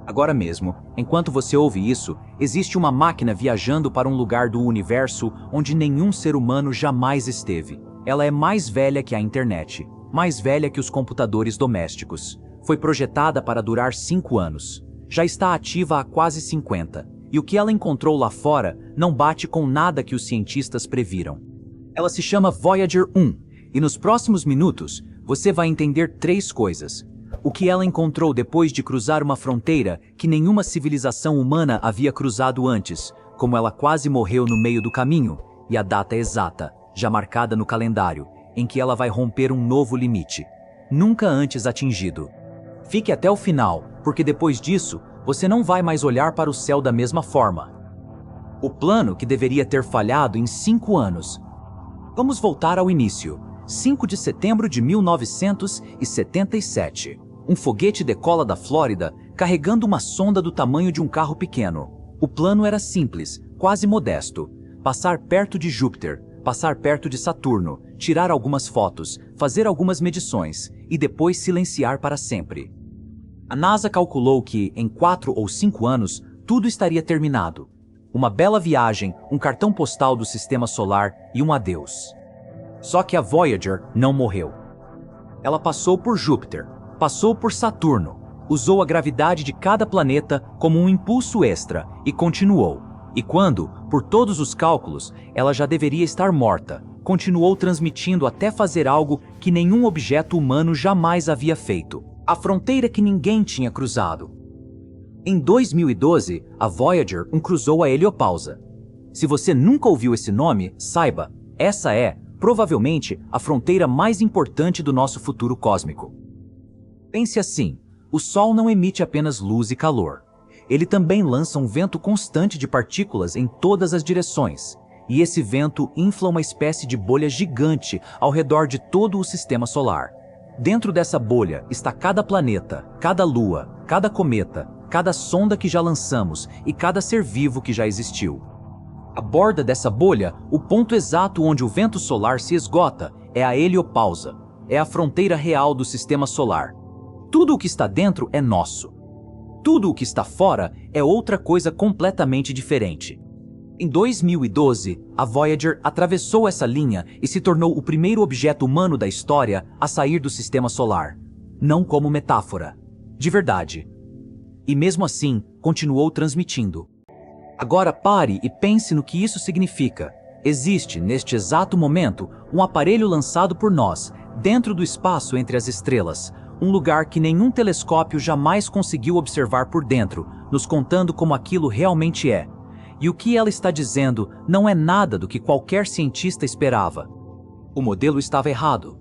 Agora mesmo, enquanto você ouve isso, existe uma máquina viajando para um lugar do universo onde nenhum ser humano jamais esteve. Ela é mais velha que a internet, mais velha que os computadores domésticos. Foi projetada para durar 5 anos. Já está ativa há quase 50. E o que ela encontrou lá fora não bate com nada que os cientistas previram. Ela se chama Voyager 1, e nos próximos minutos você vai entender 3 coisas. O que ela encontrou depois de cruzar uma fronteira que nenhuma civilização humana havia cruzado antes, como ela quase morreu no meio do caminho, e a data exata, já marcada no calendário, em que ela vai romper um novo limite, nunca antes atingido. Fique até o final, porque depois disso, você não vai mais olhar para o céu da mesma forma. O plano que deveria ter falhado em 5 anos. Vamos voltar ao início. 5 de setembro de 1977. Um foguete decola da Flórida, carregando uma sonda do tamanho de um carro pequeno. O plano era simples, quase modesto. Passar perto de Júpiter, passar perto de Saturno, tirar algumas fotos, fazer algumas medições e depois silenciar para sempre. A NASA calculou que, em 4 ou 5 anos, tudo estaria terminado. Uma bela viagem, um cartão postal do Sistema Solar e um adeus. Só que a Voyager não morreu. Ela passou por Júpiter, passou por Saturno, usou a gravidade de cada planeta como um impulso extra e continuou. E quando, por todos os cálculos, ela já deveria estar morta, continuou transmitindo até fazer algo que nenhum objeto humano jamais havia feito. A fronteira que ninguém tinha cruzado. Em 2012, a Voyager cruzou a heliopausa. Se você nunca ouviu esse nome, saiba, essa é, provavelmente, a fronteira mais importante do nosso futuro cósmico. Pense assim, o Sol não emite apenas luz e calor. Ele também lança um vento constante de partículas em todas as direções, e esse vento infla uma espécie de bolha gigante ao redor de todo o sistema solar. Dentro dessa bolha está cada planeta, cada lua, cada cometa, cada sonda que já lançamos e cada ser vivo que já existiu. A borda dessa bolha, o ponto exato onde o vento solar se esgota, é a heliopausa, é a fronteira real do sistema solar. Tudo o que está dentro é nosso. Tudo o que está fora é outra coisa completamente diferente. Em 2012, a Voyager atravessou essa linha e se tornou o primeiro objeto humano da história a sair do sistema solar. Não como metáfora, de verdade. E mesmo assim, continuou transmitindo. Agora pare e pense no que isso significa. Existe, neste exato momento, um aparelho lançado por nós, dentro do espaço entre as estrelas, um lugar que nenhum telescópio jamais conseguiu observar por dentro, nos contando como aquilo realmente é. E o que ela está dizendo não é nada do que qualquer cientista esperava. O modelo estava errado.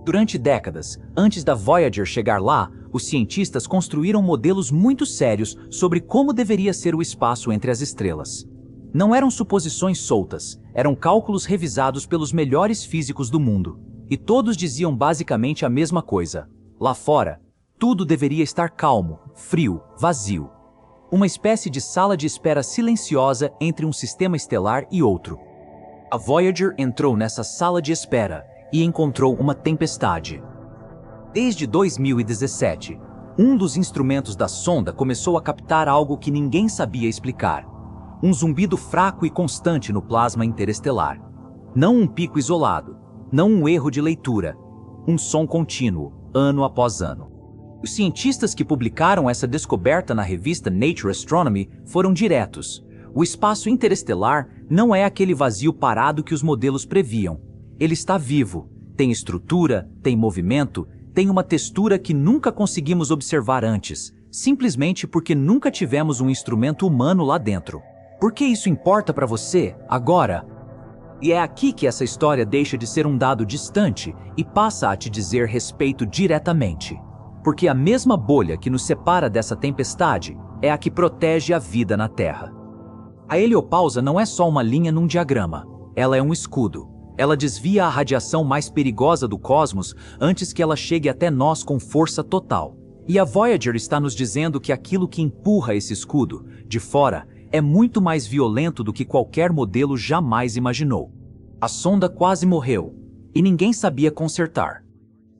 Durante décadas, antes da Voyager chegar lá, os cientistas construíram modelos muito sérios sobre como deveria ser o espaço entre as estrelas. Não eram suposições soltas, eram cálculos revisados pelos melhores físicos do mundo. E todos diziam basicamente a mesma coisa. Lá fora, tudo deveria estar calmo, frio, vazio. Uma espécie de sala de espera silenciosa entre um sistema estelar e outro. A Voyager entrou nessa sala de espera e encontrou uma tempestade. Desde 2017, um dos instrumentos da sonda começou a captar algo que ninguém sabia explicar. Um zumbido fraco e constante no plasma interestelar. Não um pico isolado, não um erro de leitura. Um som contínuo, ano após ano. Os cientistas que publicaram essa descoberta na revista Nature Astronomy foram diretos. O espaço interestelar não é aquele vazio parado que os modelos previam. Ele está vivo, tem estrutura, tem movimento, tem uma textura que nunca conseguimos observar antes, simplesmente porque nunca tivemos um instrumento humano lá dentro. Por que isso importa para você, agora? E é aqui que essa história deixa de ser um dado distante e passa a te dizer respeito diretamente. Porque a mesma bolha que nos separa dessa tempestade é a que protege a vida na Terra. A heliopausa não é só uma linha num diagrama, ela é um escudo. Ela desvia a radiação mais perigosa do cosmos antes que ela chegue até nós com força total. E a Voyager está nos dizendo que aquilo que empurra esse escudo, de fora, é muito mais violento do que qualquer modelo jamais imaginou. A sonda quase morreu, e ninguém sabia consertar.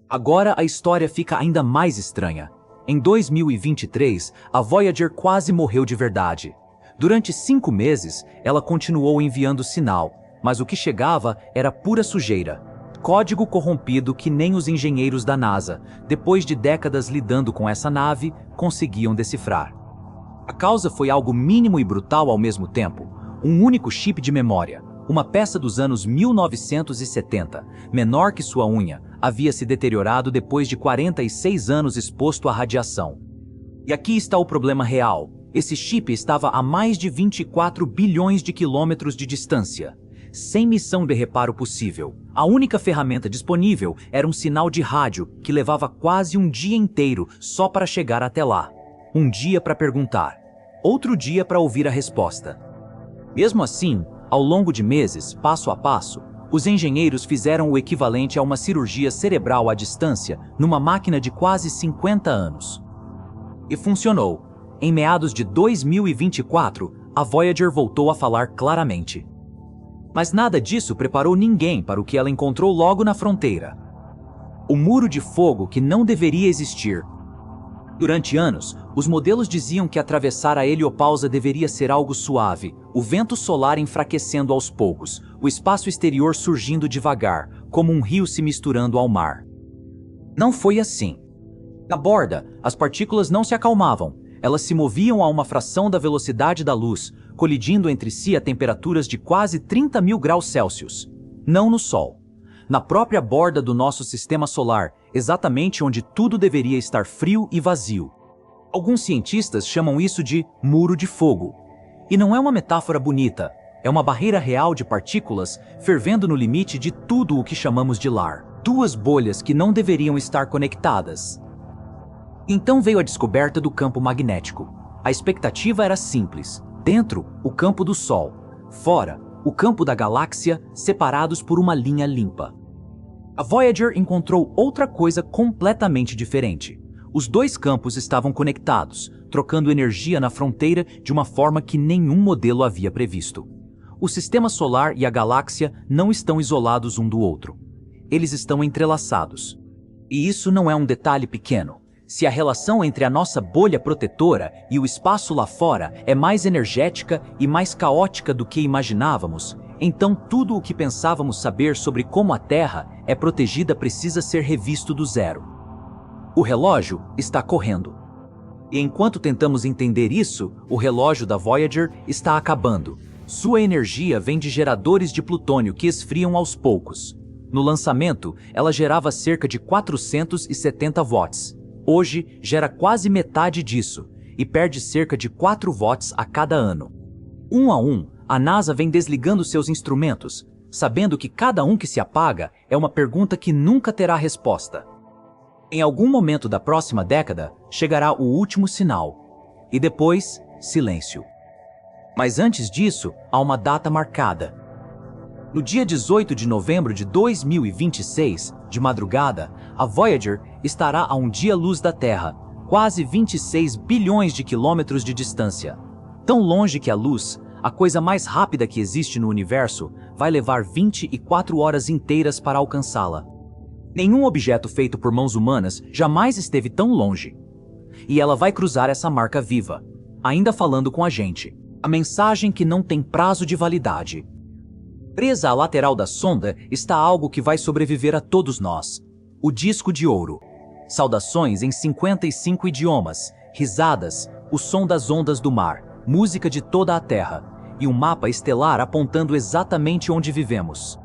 Agora a história fica ainda mais estranha. Em 2023, a Voyager quase morreu de verdade. Durante 5 meses, ela continuou enviando sinal, mas o que chegava era pura sujeira. Código corrompido que nem os engenheiros da NASA, depois de décadas lidando com essa nave, conseguiam decifrar. A causa foi algo mínimo e brutal ao mesmo tempo. Um único chip de memória, uma peça dos anos 1970, menor que sua unha, havia se deteriorado depois de 46 anos exposto à radiação. E aqui está o problema real. Esse chip estava a mais de 24 bilhões de quilômetros de distância, sem missão de reparo possível. A única ferramenta disponível era um sinal de rádio que levava quase um dia inteiro só para chegar até lá. Um dia para perguntar, outro dia para ouvir a resposta. Mesmo assim, ao longo de meses, passo a passo, os engenheiros fizeram o equivalente a uma cirurgia cerebral à distância numa máquina de quase 50 anos. E funcionou. Em meados de 2024, a Voyager voltou a falar claramente. Mas nada disso preparou ninguém para o que ela encontrou logo na fronteira. O muro de fogo que não deveria existir. Durante anos, os modelos diziam que atravessar a heliopausa deveria ser algo suave, o vento solar enfraquecendo aos poucos, o espaço exterior surgindo devagar, como um rio se misturando ao mar. Não foi assim. Na borda, as partículas não se acalmavam. Elas se moviam a uma fração da velocidade da luz, colidindo entre si a temperaturas de quase 30 mil graus Celsius. Não no Sol. Na própria borda do nosso sistema solar, exatamente onde tudo deveria estar frio e vazio. Alguns cientistas chamam isso de muro de fogo. E não é uma metáfora bonita, é uma barreira real de partículas fervendo no limite de tudo o que chamamos de lar. 2 bolhas que não deveriam estar conectadas. Então veio a descoberta do campo magnético. A expectativa era simples. Dentro, o campo do Sol. Fora, o campo da galáxia, separados por uma linha limpa. A Voyager encontrou outra coisa completamente diferente. Os 2 campos estavam conectados, trocando energia na fronteira de uma forma que nenhum modelo havia previsto. O sistema solar e a galáxia não estão isolados um do outro. Eles estão entrelaçados. E isso não é um detalhe pequeno. Se a relação entre a nossa bolha protetora e o espaço lá fora é mais energética e mais caótica do que imaginávamos, então tudo o que pensávamos saber sobre como a Terra é protegida precisa ser revisto do zero. O relógio está correndo. E enquanto tentamos entender isso, o relógio da Voyager está acabando. Sua energia vem de geradores de plutônio que esfriam aos poucos. No lançamento, ela gerava cerca de 470 watts. Hoje, gera quase metade disso e perde cerca de 4 watts a cada ano. Um a um, a NASA vem desligando seus instrumentos, sabendo que cada um que se apaga é uma pergunta que nunca terá resposta. Em algum momento da próxima década, chegará o último sinal. E depois, silêncio. Mas antes disso, há uma data marcada. No dia 18 de novembro de 2026, de madrugada, a Voyager estará a um dia-luz da Terra, quase 26 bilhões de quilômetros de distância. Tão longe que a luz, a coisa mais rápida que existe no universo, vai levar 24 horas inteiras para alcançá-la. Nenhum objeto feito por mãos humanas jamais esteve tão longe. E ela vai cruzar essa marca viva, ainda falando com a gente. A mensagem que não tem prazo de validade. Presa à lateral da sonda está algo que vai sobreviver a todos nós. O disco de ouro. Saudações em 55 idiomas, risadas, o som das ondas do mar, música de toda a Terra e um mapa estelar apontando exatamente onde vivemos.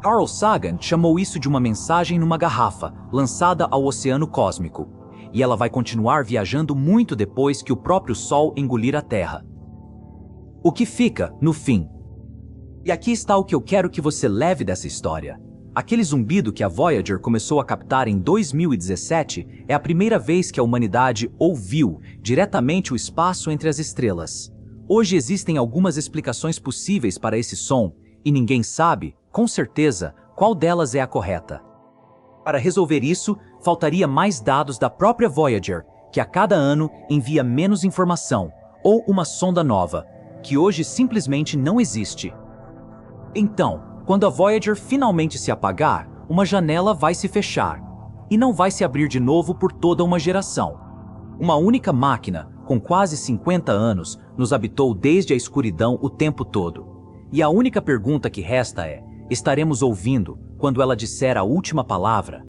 Carl Sagan chamou isso de uma mensagem numa garrafa, lançada ao oceano cósmico. E ela vai continuar viajando muito depois que o próprio Sol engolir a Terra. O que fica, no fim? E aqui está o que eu quero que você leve dessa história. Aquele zumbido que a Voyager começou a captar em 2017 é a primeira vez que a humanidade ouviu diretamente o espaço entre as estrelas. Hoje existem algumas explicações possíveis para esse som, e ninguém sabe, com certeza, qual delas é a correta. Para resolver isso, faltaria mais dados da própria Voyager, que a cada ano envia menos informação, ou uma sonda nova, que hoje simplesmente não existe. Então, quando a Voyager finalmente se apagar, uma janela vai se fechar, e não vai se abrir de novo por toda uma geração. Uma única máquina, com quase 50 anos, nos habitou desde a escuridão o tempo todo. E a única pergunta que resta é: estaremos ouvindo quando ela disser a última palavra?